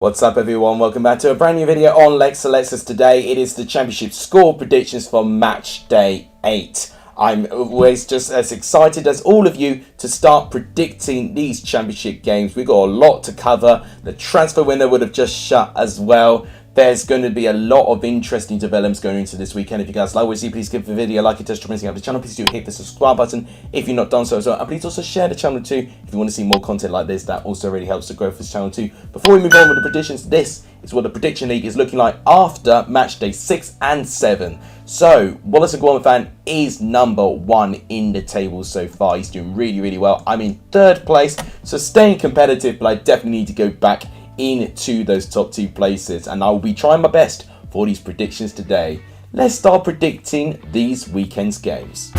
What's up everyone, welcome back to a brand new video on Lexalexus. Today it is the championship score predictions for match day 8. I'm always just as excited as all of you to start predicting these championship games. We've got a lot to cover. The transfer window would have just shut as well. There's going to be a lot of interesting developments going into this weekend. If you guys like what you see, please give the video a like. If you're just missing out the channel, please do hit the subscribe button if you've not done so as well. And please also share the channel too if you want to see more content like this. That also really helps the growth of this channel too. Before we move on with the predictions, this is what the prediction league is looking like after match day 6 and 7. So Wallace and Gromit fan is number 1 in the table so far. He's doing really well. I'm in 3rd place, so staying competitive, but I definitely need to go back into those top 2 places, and I will be trying my best for these predictions today. Let's start predicting these weekend's games.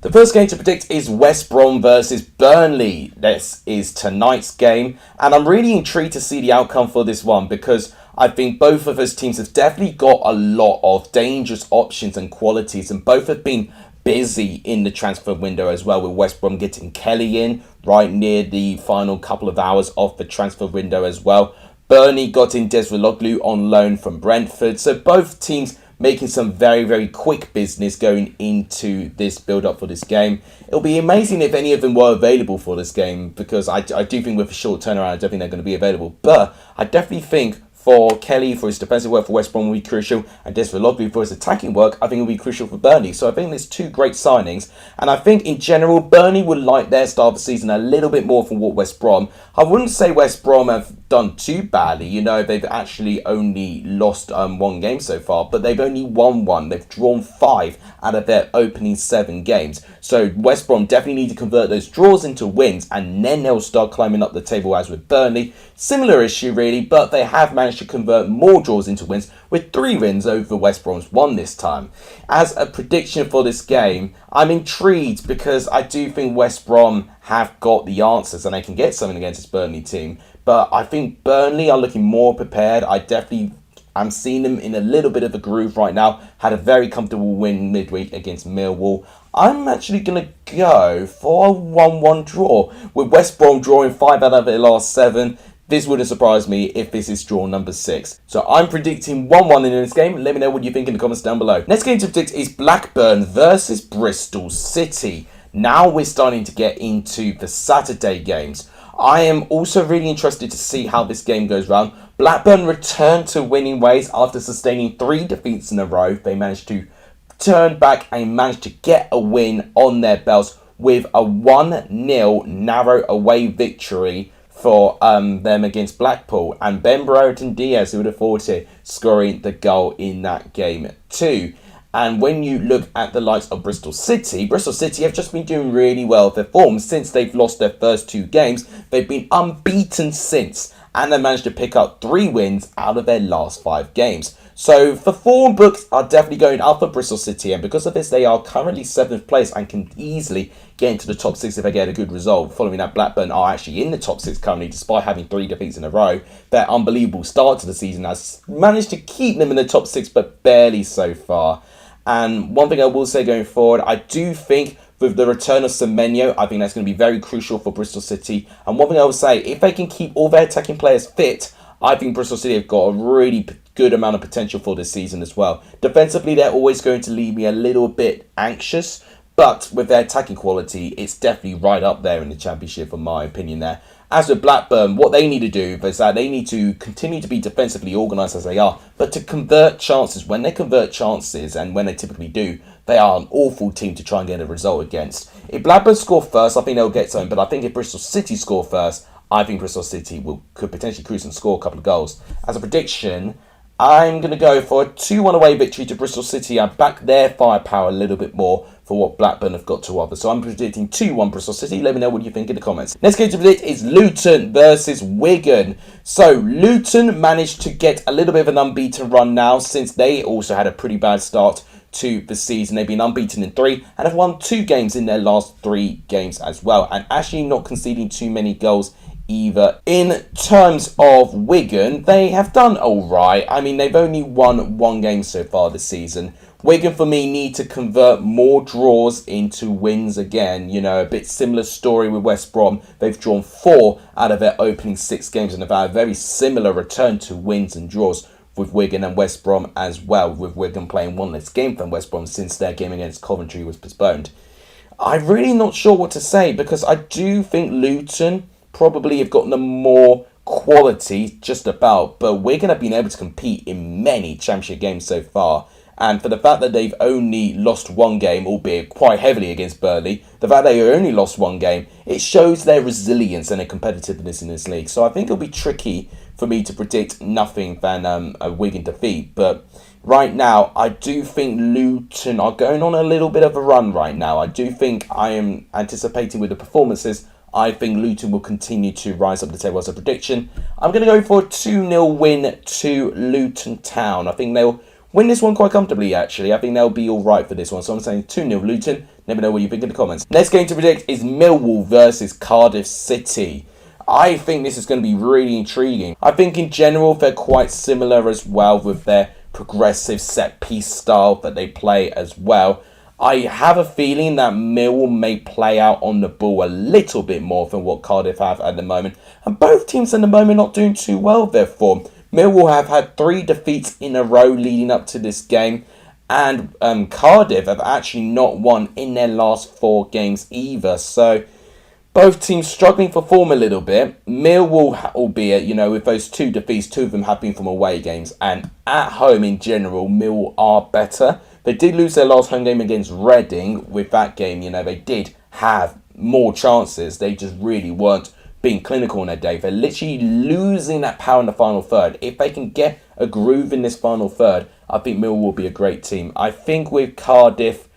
The first game to predict is West Brom versus Burnley. This is tonight's game, and I'm really intrigued to see the outcome for this one because I think both of those teams have definitely got a lot of dangerous options and qualities, and both have been busy in the transfer window as well, with West Brom getting Kelly in right near the final couple of hours of the transfer window as well. Burnley got in Lexalexus on loan from Brentford, so both teams making some very quick business going into this build-up for this game. It'll be amazing if any of them were available for this game, because I do think with a short turnaround, I don't think they're going to be available. But I definitely think for Kelly, for his defensive work for West Brom will be crucial, and Lexalexus for his attacking work, I think will be crucial for Burnley. So I think there's 2 great signings, and I think in general, Burnley would like their start of the season a little bit more from what West Brom. I wouldn't say West Brom have done too badly. You know, they've actually only lost 1 game so far, but they've only won 1. They've drawn 5 out of their opening 7 games. So West Brom definitely need to convert those draws into wins, and then they'll start climbing up the table as with Burnley. Similar issue really, but they have managed to convert more draws into wins with 3 wins over West Brom's 1 this time. As a prediction for this game, I'm intrigued because I do think West Brom have got the answers and they can get something against this Burnley team. But I think Burnley are looking more prepared. I'm seeing them in a little bit of a groove right now. Had a very comfortable win midweek against Millwall. I'm actually going to go for a 1-1 draw, with West Brom drawing 5 out of their last 7. This wouldn't surprise me if this is draw number 6. So I'm predicting 1-1 in this game. Let me know what you think in the comments down below. Next game to predict is Blackburn versus Bristol City. Now we're starting to get into the Saturday games. I am also really interested to see how this game goes round. Blackburn returned to winning ways after sustaining 3 defeats in a row. They managed to turn back and managed to get a win on their belts with a 1-0 narrow away victory for them against Blackpool. And Ben Brereton Diaz, who would have thought it, scoring the goal in that game too. And when you look at the likes of Bristol City have just been doing really well with their form since they've lost their first 2 games. They've been unbeaten since, and they managed to pick up 3 wins out of their last 5 games. So the form books are definitely going up for Bristol City, and because of this, they are currently 7th place and can easily get into the top 6 if they get a good result. Following that, Blackburn are actually in the top 6 currently, despite having 3 defeats in a row. Their unbelievable start to the season has managed to keep them in the top 6, but barely so far. And one thing I will say going forward, I do think with the return of Semenyo, I think that's going to be very crucial for Bristol City. And one thing I will say, if they can keep all their attacking players fit, I think Bristol City have got a really good amount of potential for this season as well. Defensively, they're always going to leave me a little bit anxious, but with their attacking quality, it's definitely right up there in the Championship, in my opinion there. As with Blackburn, what they need to do is that they need to continue to be defensively organised as they are, but to convert chances. When they convert chances, and when they typically do, they are an awful team to try and get a result against. If Blackburn score first, I think they'll get something, but I think if Bristol City score first, I think Bristol City could potentially cruise and score a couple of goals. As a prediction, I'm going to go for a 2-1 away victory to Bristol City. I back their firepower a little bit more for what Blackburn have got to offer. So I'm predicting 2-1 Bristol City. Let me know what you think in the comments. Next game to predict is Luton versus Wigan. So Luton managed to get a little bit of an unbeaten run now, since they also had a pretty bad start to the season. They've been unbeaten in 3 and have won 2 games in their last 3 games as well, and actually not conceding too many goals either. In terms of Wigan, they have done alright. I mean, they've only won 1 game so far this season. Wigan, for me, need to convert more draws into wins again. You know, a bit similar story with West Brom. They've drawn 4 out of their opening 6 games and have had a very similar return to wins and draws with Wigan and West Brom as well, with Wigan playing 1 less game than West Brom since their game against Coventry was postponed. I'm really not sure what to say, because I do think Luton probably have gotten the more quality just about, but Wigan have been able to compete in many Championship games so far. And for the fact that they've only lost 1 game, albeit quite heavily against Burnley, the fact they only lost 1 game, it shows their resilience and their competitiveness in this league. So I think it'll be tricky for me to predict nothing than a Wigan defeat. But right now, I do think Luton are going on a little bit of a run right now. I do think I am anticipating with the performances. I think Luton will continue to rise up the table as a prediction. I'm going to go for a 2-0 win to Luton Town. I think they'll win this one quite comfortably, actually. I think they'll be all right for this one. So I'm saying 2-0 Luton. Let me know what you think in the comments. Next game to predict is Millwall versus Cardiff City. I think this is going to be really intriguing. I think in general they're quite similar as well with their progressive set-piece style that they play as well. I have a feeling that Millwall may play out on the ball a little bit more than what Cardiff have at the moment. And both teams at the moment not doing too well with their form. Millwall have had 3 defeats in a row leading up to this game. And Cardiff have actually not won in their last 4 games either. So both teams struggling for form a little bit. Millwall, albeit, you know, with those 2 defeats, 2 of them have been from away games. And at home in general, Millwall are better. They did lose their last home game against Reading. With that game, you know, they did have more chances. They just really weren't being clinical on their day. They're literally losing that power in the final third. If they can get a groove in this final third, I think Millwall will be a great team. I think with Cardiff,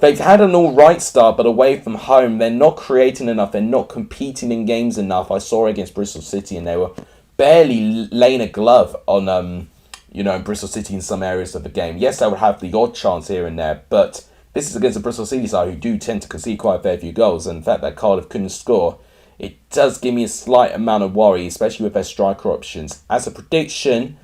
they've had an alright start, but away from home, they're not creating enough. They're not competing in games enough. I saw against Bristol City and they were barely laying a glove on Bristol City in some areas of the game. Yes, they would have the odd chance here and there, but this is against the Bristol City side who do tend to concede quite a fair few goals. And the fact that Cardiff couldn't score, it does give me a slight amount of worry, especially with their striker options. As a prediction,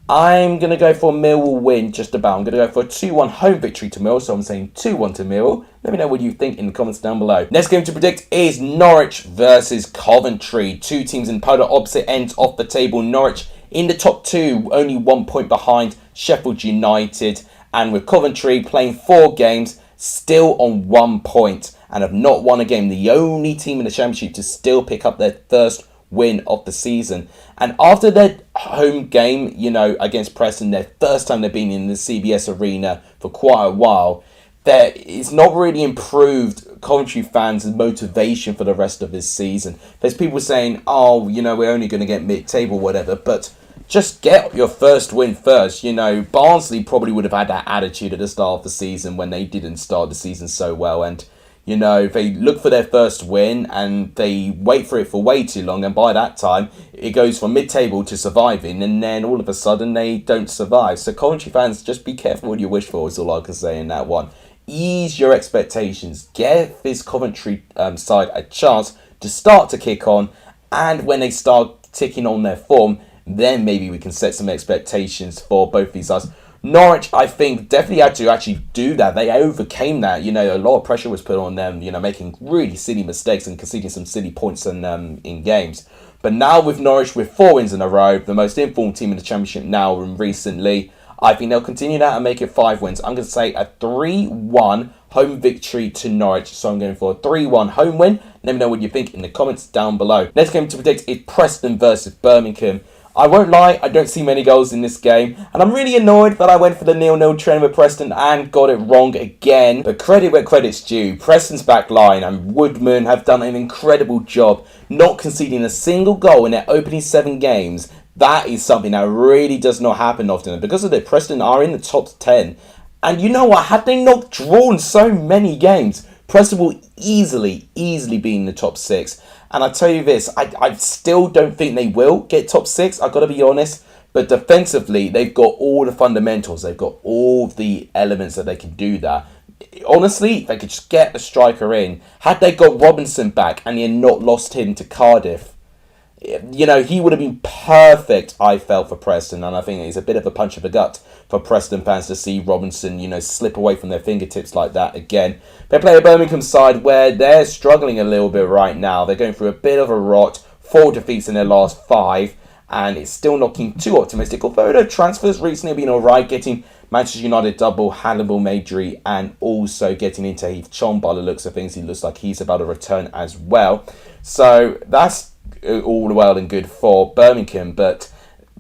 I'm going to go for a Millwall win, just about. I'm going to go for a 2-1 home victory to Millwall, so I'm saying 2-1 to Millwall. Let me know what you think in the comments down below. Next game to predict is Norwich versus Coventry. 2 teams in polar opposite ends of the table. Norwich in the top 2, only 1 point behind Sheffield United. And with Coventry playing 4 games, still on 1 point and have not won a game. The only team in the Championship to still pick up their first win of the season. And after their home game, you know, against Preston, their first time they've been in the CBS arena for quite a while, it's not really improved Coventry fans' motivation for the rest of this season. There's people saying, oh, you know, we're only going to get mid-table, whatever, but just get your first win first. You know, Barnsley probably would have had that attitude at the start of the season when they didn't start the season so well. And, you know, they look for their first win and they wait for it for way too long. And by that time, it goes from mid-table to surviving. And then all of a sudden, they don't survive. So Coventry fans, just be careful what you wish for is all I can say in that one. Ease your expectations. Give this Coventry side a chance to start to kick on. And when they start ticking on their form, then maybe we can set some expectations for both these sides. Norwich, I think, definitely had to actually do that. They overcame that. You know, a lot of pressure was put on them, you know, making really silly mistakes and conceding some silly points in games. But now with Norwich with 4 wins in a row, the most informed team in the Championship now and recently, I think they'll continue that and make it 5 wins. I'm going to say a 3-1 home victory to Norwich. So I'm going for a 3-1 home win. Let me know what you think in the comments down below. Next game to predict is Preston versus Birmingham. I won't lie, I don't see many goals in this game, and I'm really annoyed that I went for the 0-0 trend with Preston and got it wrong again. But credit where credit's due, Preston's back line and Woodman have done an incredible job not conceding a single goal in their opening 7 games. That is something that really does not happen often, and because of that, Preston are in the top 10. And you know what, had they not drawn so many games, Preston will easily be in the top 6. And I tell you this, I still don't think they will get top 6. I've got to be honest. But defensively, they've got all the fundamentals. They've got all the elements that they can do that. Honestly, if they could just get the striker in, had they got Robinson back and they had not lost him to Cardiff, he would have been perfect, I felt, for Preston. And I think it's a bit of a punch of the gut for Preston fans to see Robinson, slip away from their fingertips like that again. They play a Birmingham side where they're struggling a little bit right now. They're going through a bit of a rot. 4 defeats in their last 5. And it's still not looking too optimistic. Although the transfers recently have been alright, getting Manchester United double Hannibal Maidry and also getting into Heath Chong by the looks of things. He looks like he's about to return as well. So that's all well and good for Birmingham, but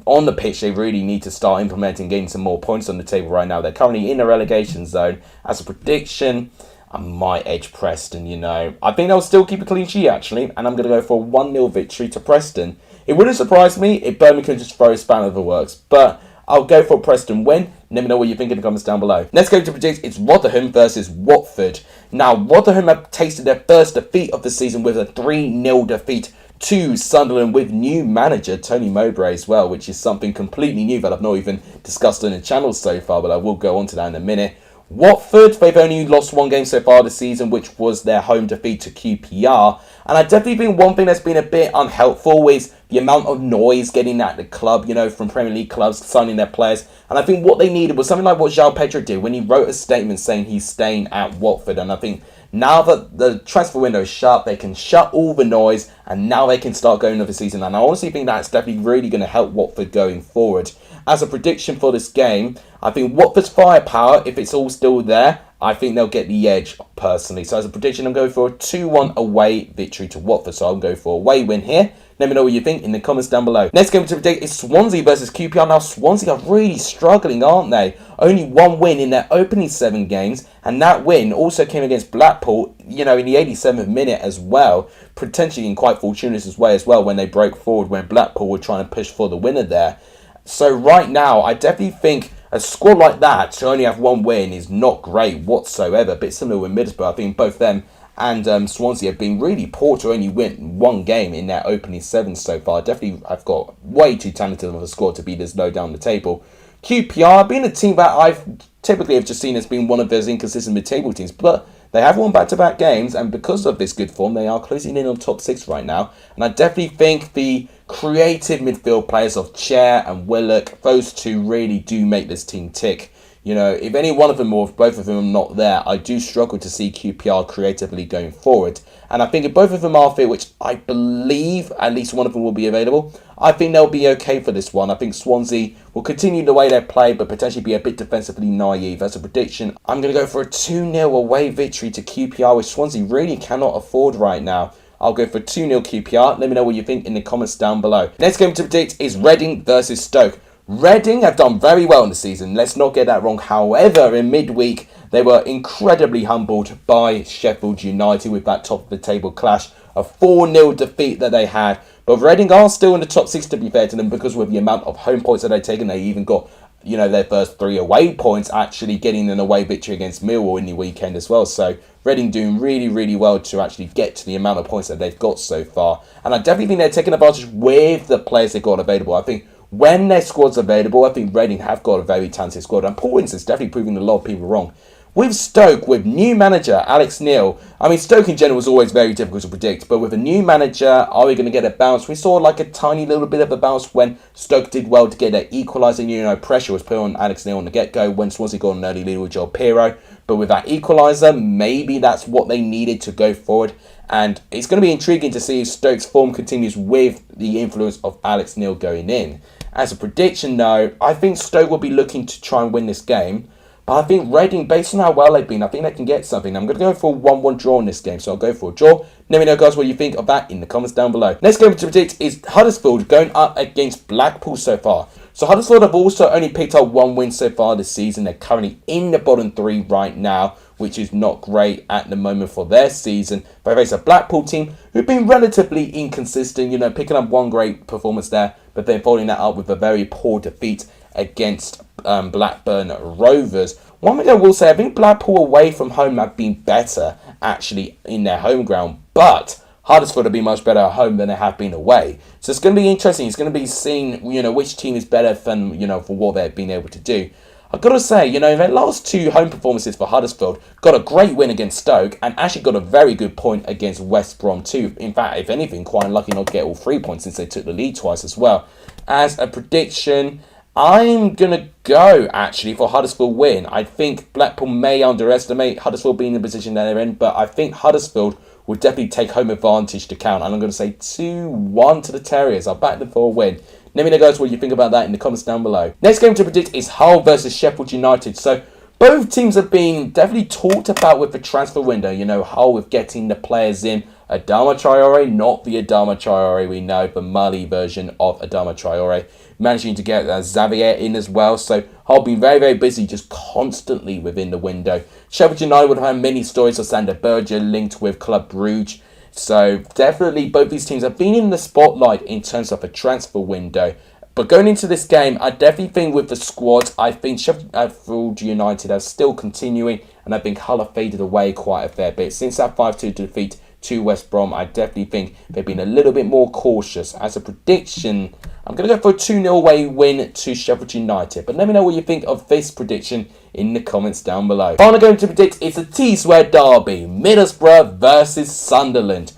on the pitch they really need to start implementing, getting some more points on the table right now. They're currently in the relegation zone. As a prediction, I might edge Preston, I think they'll still keep a clean sheet actually, and I'm going to go for a 1-0 victory to Preston. It wouldn't surprise me if Birmingham just throw a spanner of the works, but I'll go for Preston win. Let me know what you think in the comments down below. Next game to predict is Rotherham versus Watford. Now, Rotherham have tasted their first defeat of the season with a 3-0 defeat to Sunderland with new manager Tony Mowbray as well, which is something completely new that I've not even discussed on the channel so far, but I will go on to that in a minute. Watford, they've only lost 1 game so far this season, which was their home defeat to QPR. And I definitely think one thing that's been a bit unhelpful is the amount of noise getting at the club, from Premier League clubs signing their players. And I think what they needed was something like what João Pedro did when he wrote a statement saying he's staying at Watford. And I think now that the transfer window is shut, they can shut all the noise and now they can start going over the season. And I honestly think that's definitely really going to help Watford going forward. As a prediction for this game, I think Watford's firepower, if it's all still there, I think they'll get the edge personally. So as a prediction, I'm going for a 2-1 away victory to Watford. So I'll go for a away win here. Let me know what you think in the comments down below. Next game to predict is Swansea versus QPR. Now, Swansea are really struggling, aren't they? Only 1 win in their opening 7 games. And that win also came against Blackpool, in the 87th minute as well. Potentially in quite fortuitous way as well when they broke forward when Blackpool were trying to push for the winner there. So right now, I definitely think a squad like that to only have 1 win is not great whatsoever. A bit similar with Middlesbrough. I think both them and Swansea have been really poor to only win 1 game in their opening 7 so far. Definitely, I've got way too talented of a squad to be this low down the table. QPR being a team that I've typically have just seen as being one of those inconsistent mid-table teams, but they have won back-to-back games, and because of this good form, they are closing in on top 6 right now. And I definitely think the creative midfield players of Chair and Willock, those 2 really do make this team tick. If any one of them or if both of them are not there, I do struggle to see QPR creatively going forward. And I think if both of them are fit, which I believe at least one of them will be available, I think they'll be okay for this one. I think Swansea will continue the way they play, but potentially be a bit defensively naive. As a prediction, I'm going to go for a 2-0 away victory to QPR, which Swansea really cannot afford right now. I'll go for 2-0 QPR. Let me know what you think in the comments down below. Next game to predict is Reading versus Stoke. Reading have done very well in the season, let's not get that wrong. However, in midweek, they were incredibly humbled by Sheffield United with that top of the table clash. A 4-0 defeat that they had. But Reading are still in the top 6 to be fair to them, because with the amount of home points that they've taken, they even got their first 3 away points, actually getting an away victory against Millwall in the weekend as well. So Reading doing really, really well to actually get to the amount of points that they've got so far. And I definitely think they're taking advantage with the players they've got available. I think when their squad's available, I think Reading have got a very talented squad. And Paul Winston's definitely proving a lot of people wrong. With Stoke, with new manager Alex Neil, I mean, Stoke in general was always very difficult to predict, but with a new manager, are we going to get a bounce? We saw like a tiny little bit of a bounce when Stoke did well to get their equaliser. Pressure was put on Alex Neil on the get-go when Swansea got an early lead with Joel Pirro. But with that equaliser, maybe that's what they needed to go forward. And it's going to be intriguing to see if Stoke's form continues with the influence of Alex Neil going in. As a prediction, though, I think Stoke will be looking to try and win this game. But I think Reading, based on how well they've been, I think they can get something. I'm going to go for a 1-1 draw in this game, so I'll go for a draw. Let me know, guys, what you think of that in the comments down below. Next game to predict is Huddersfield going up against Blackpool so far. So Huddersfield have also only picked up 1 win so far this season. They're currently in the bottom 3 right now, which is not great at the moment for their season. But it's a Blackpool team who've been relatively inconsistent, picking up 1 great performance there, but then following that up with a very poor defeat against Blackburn Rovers. One thing I will say, I think Blackpool away from home have been better actually in their home ground, but Huddersfield have been much better at home than they have been away. So it's going to be interesting. It's going to be seeing, which team is better than, for what they've been able to do. I've got to say, in their last 2 home performances for Huddersfield, got a great win against Stoke and actually got a very good point against West Brom too. In fact, if anything, quite unlucky not to get all 3 points since they took the lead twice as well. As a prediction, I'm going to go, actually, for Huddersfield win. I think Blackpool may underestimate Huddersfield being in the position that they're in, but I think Huddersfield will definitely take home advantage to count. And I'm going to say 2-1 to the Terriers. I'll back them for a win. Let me know, guys, what you think about that in the comments down below. Next game to predict is Hull versus Sheffield United. So both teams have been definitely talked about with the transfer window. Hull with getting the players in. Adama Traore, not the Adama Traore we know, the Mali version of Adama Traore. Managing to get Xavier in as well. So Hull been very, very busy just constantly within the window. Sheffield United would have had many stories of Sander Berger linked with Club Brugge. So definitely both these teams have been in the spotlight in terms of a transfer window. But going into this game, I definitely think with the squad, I think Sheffield United are still continuing. And I think Hull have faded away quite a fair bit. Since that 5-2 defeat to West Brom, I definitely think they've been a little bit more cautious. As a prediction, I'm going to go for a 2-0 away win to Sheffield United. But let me know what you think of this prediction in the comments down below. Final game to predict is a T-Square derby. Middlesbrough versus Sunderland.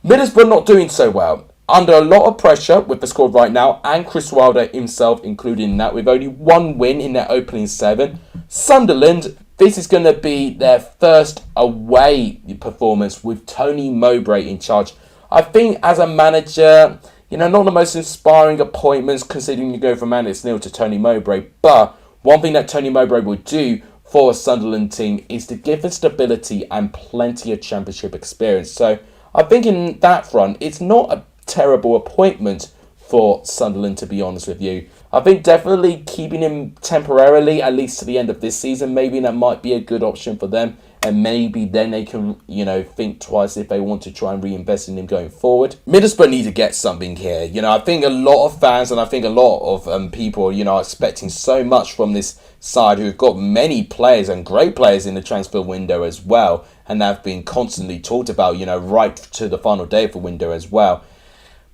Middlesbrough not doing so well. Under a lot of pressure with the squad right now. And Chris Wilder himself included in that. With only 1 win in their opening 7. Sunderland, this is going to be their first away performance with Tony Mowbray in charge. I think as a manager, not the most inspiring appointments considering you go from Alex Neil to Tony Mowbray. But one thing that Tony Mowbray will do for a Sunderland team is to give them stability and plenty of championship experience. So I think in that front, it's not a terrible appointment for Sunderland, to be honest with you. I think definitely keeping him temporarily, at least to the end of this season, maybe that might be a good option for them. And maybe then they can, think twice if they want to try and reinvest in him going forward. Middlesbrough need to get something here. I think a lot of fans and I think a lot of people, are expecting so much from this side who've got many players and great players in the transfer window as well. And have been constantly talked about, right to the final day of the window as well.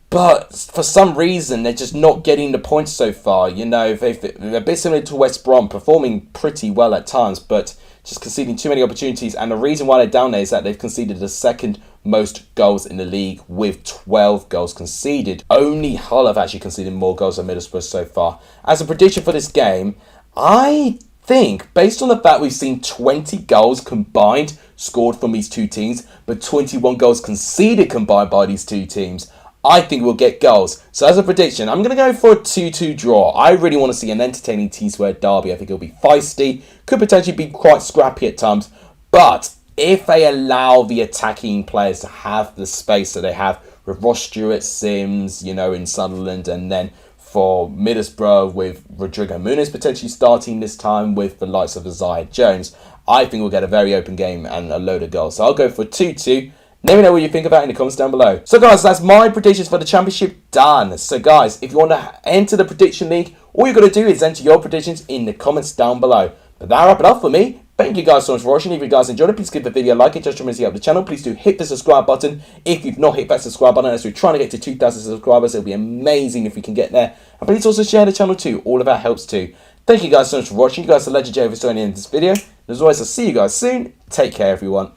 But for some reason, they're just not getting the points so far. They're a bit similar to West Brom, performing pretty well at times, but just conceding too many opportunities. And the reason why they're down there is that they've conceded the 2nd most goals in the league with 12 goals conceded. Only Hull have actually conceded more goals than Middlesbrough so far. As a prediction for this game, I think, based on the fact we've seen 20 goals combined scored from these two teams, but 21 goals conceded combined by these two teams, I think we'll get goals. So as a prediction, I'm going to go for a 2-2 draw. I really want to see an entertaining T-Square derby. I think it'll be feisty. Could potentially be quite scrappy at times. But if they allow the attacking players to have the space that they have with Ross Stewart, Sims, in Sunderland, and then for Middlesbrough with Rodrigo Muniz potentially starting this time with the likes of Isaiah Jones, I think we'll get a very open game and a load of goals. So I'll go for 2-2. Let me know what you think about it in the comments down below. So guys, that's my predictions for the championship done. So guys, if you want to enter the prediction league, all you got to do is enter your predictions in the comments down below. But that'll wrap it up for me. Thank you guys so much for watching. If you guys enjoyed it, please give the video a like. It just tremendously help the channel. Please do hit the subscribe button if you've not hit that subscribe button. As we're trying to get to 2,000 subscribers, it'll be amazing if we can get there. And please also share the channel too. All of that helps too. Thank you guys so much for watching. You guys are legendary for joining in this video. And as always, I'll see you guys soon. Take care, everyone.